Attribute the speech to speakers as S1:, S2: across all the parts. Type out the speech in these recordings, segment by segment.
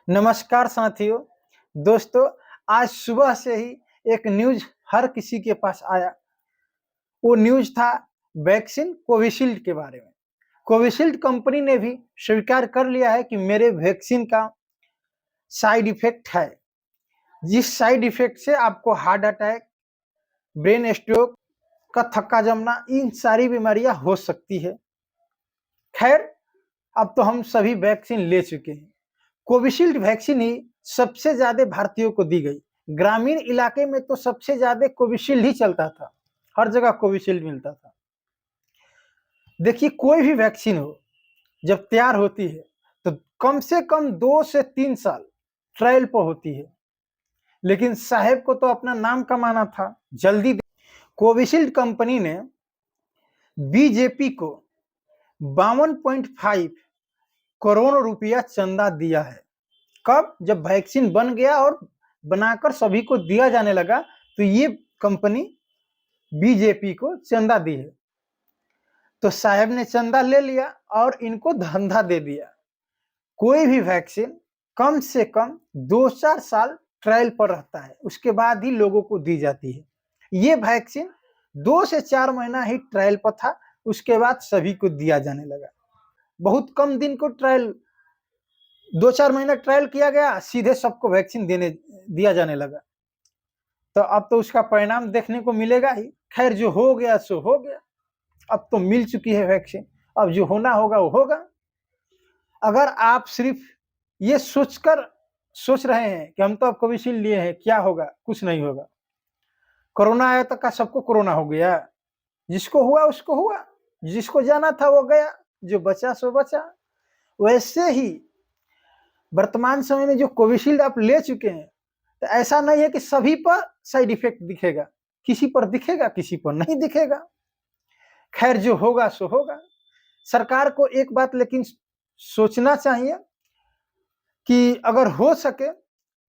S1: नमस्कार साथियों। दोस्तों, आज सुबह से ही एक न्यूज हर किसी के पास आया। वो न्यूज था वैक्सीन कोविशील्ड के बारे में। कोविशील्ड कंपनी ने भी स्वीकार कर लिया है कि मेरे वैक्सीन का साइड इफेक्ट है, जिस साइड इफेक्ट से आपको हार्ट अटैक, ब्रेन स्ट्रोक का थक्का जमना, इन सारी बीमारियां हो सकती है। खैर, अब तो हम सभी वैक्सीन ले चुके हैं। कोविशील्ड वैक्सीन ही सबसे ज्यादा भारतीयों को दी गई। ग्रामीण इलाके में तो सबसे ज्यादा कोविशील्ड ही चलता था, हर जगह कोविशील्ड मिलता था। देखिए, कोई भी वैक्सीन हो, जब तैयार होती है तो कम से कम 2 से 3 साल ट्रायल पर होती है, लेकिन साहेब को तो अपना नाम कमाना था, जल्दी। कोविशील्ड कंपनी ने बीजेपी को 52.5 करोड़ रुपया चंदा दिया है। कब? जब वैक्सीन बन गया और बनाकर सभी को दिया जाने लगा, तो ये कंपनी बीजेपी को चंदा दी है। तो साहब ने चंदा ले लिया और इनको धंधा दे दिया। कोई भी वैक्सीन कम से कम 2-4 साल ट्रायल पर रहता है, उसके बाद ही लोगों को दी जाती है। ये वैक्सीन 2 से 4 महीना ही ट्रायल पर था, उसके बाद सभी को दिया जाने लगा। बहुत कम दिन को ट्रायल, 2-4 महीना ट्रायल किया गया, सीधे सबको वैक्सीन दिया जाने लगा। तो अब तो उसका परिणाम देखने को मिलेगा ही। खैर, जो हो गया सो हो गया, अब तो मिल चुकी है वैक्सीन, अब जो होना होगा वो होगा। अगर आप सिर्फ ये सोच रहे हैं कि हम तो अब कोविशील्ड लिए हैं, क्या होगा, कुछ नहीं होगा। कोरोना आया तो क्या सबको कोरोना हो गया? जिसको हुआ उसको हुआ, जिसको जाना था वो गया, जो बचा सो बचा। वैसे ही वर्तमान समय में जो कोविशील्ड आप ले चुके हैं, तो ऐसा नहीं है कि सभी पर साइड इफेक्ट दिखेगा, किसी पर दिखेगा, किसी पर नहीं दिखेगा। खैर, जो होगा सो होगा। सरकार को एक बात लेकिन सोचना चाहिए कि अगर हो सके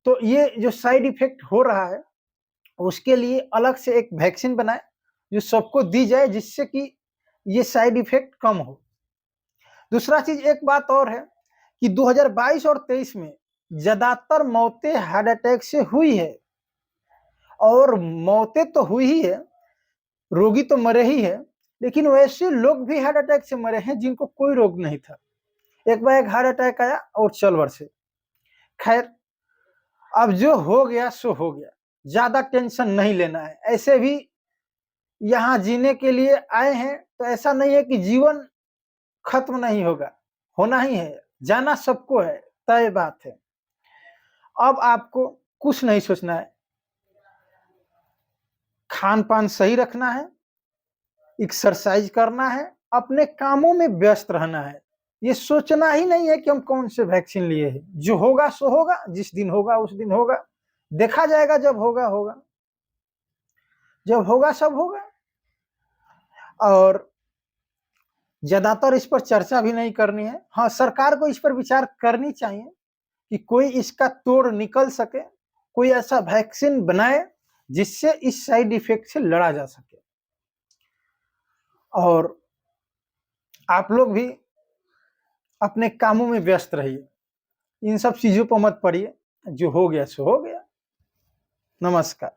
S1: तो ये जो साइड इफेक्ट हो रहा है, उसके लिए अलग से एक वैक्सीन बनाए जो सबको दी जाए, जिससे कि ये साइड इफेक्ट कम हो। दूसरा चीज, एक बात और है कि 2022 और 23 में ज्यादातर मौतें हार्ट अटैक से हुई है, और मौतें तो हुई ही है, रोगी तो मरे ही है, लेकिन वैसे लोग भी हार्ट अटैक से मरे हैं जिनको कोई रोग नहीं था। एक बार एक हार्ट अटैक आया और चल बरसे। खैर, अब जो हो गया सो हो गया, ज्यादा टेंशन नहीं लेना है। ऐसे भी यहाँ जीने के लिए आए हैं, तो ऐसा नहीं है कि जीवन खत्म नहीं होगा, होना ही है, जाना सबको है, तय बात है। अब आपको कुछ नहीं सोचना है, खान पान सही रखना है, एक्सरसाइज करना है, अपने कामों में व्यस्त रहना है। ये सोचना ही नहीं है कि हम कौन से वैक्सीन लिए हैं। जो होगा सो होगा, जिस दिन होगा उस दिन होगा, देखा जाएगा, जब होगा होगा, जब होगा सब होगा। और ज्यादातर इस पर चर्चा भी नहीं करनी है। हाँ, सरकार को इस पर विचार करनी चाहिए कि कोई इसका तोड़ निकल सके, कोई ऐसा वैक्सीन बनाए जिससे इस साइड इफेक्ट से लड़ा जा सके। और आप लोग भी अपने कामों में व्यस्त रहिए, इन सब चीजों पर मत पड़िए। जो हो गया सो हो गया। नमस्कार।